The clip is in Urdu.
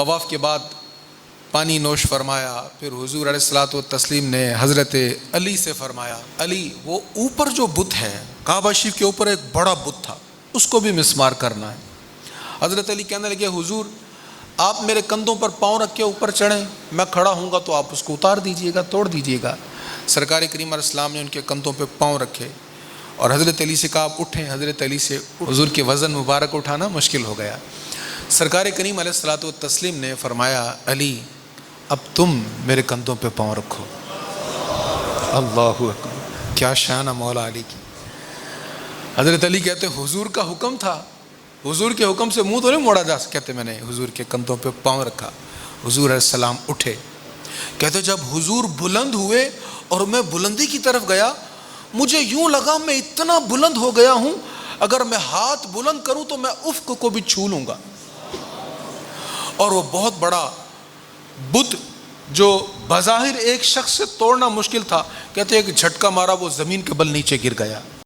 طواف کے بعد پانی نوش فرمایا. پھر حضور علیہ الصلوۃ والتسلیم نے حضرت علی سے فرمایا, علی وہ اوپر جو بت ہے, کعبہ شریف کے اوپر ایک بڑا بت تھا, اس کو بھی مسمار کرنا ہے. حضرت علی کہنے لگے, حضور آپ میرے کندھوں پر پاؤں رکھ کے اوپر چڑھیں, میں کھڑا ہوں گا تو آپ اس کو اتار دیجئے گا, توڑ دیجئے گا. سرکار کریم علیہ السلام نے ان کے کندھوں پہ پاؤں رکھے اور حضرت علی سے کہا آپ اٹھیں. حضرت علی سے حضور کے وزن مبارک اٹھانا مشکل ہو گیا. سرکار کریم علیہ الصلوۃ والتسلیم نے فرمایا, علی اب تم میرے کندھوں پہ پاؤں رکھو. اللہ اکبر, کیا شان ہے مولا علی کی. حضرت علی کہتے حضور کا حکم تھا, حضور کے حکم سے منہ تو نہیں موڑا جا سکتا. کہتے میں نے حضور کے کندھوں پہ پاؤں رکھا. حضور علیہ السلام اٹھے. کہتے جب حضور بلند ہوئے اور میں بلندی کی طرف گیا, مجھے یوں لگا میں اتنا بلند ہو گیا ہوں, اگر میں ہاتھ بلند کروں تو میں افق کو بھی چھو لوں گا. اور وہ بہت بڑا بت جو بظاہر ایک شخص سے توڑنا مشکل تھا, کہتے ایک جھٹکا مارا وہ زمین کے بل نیچے گر گیا.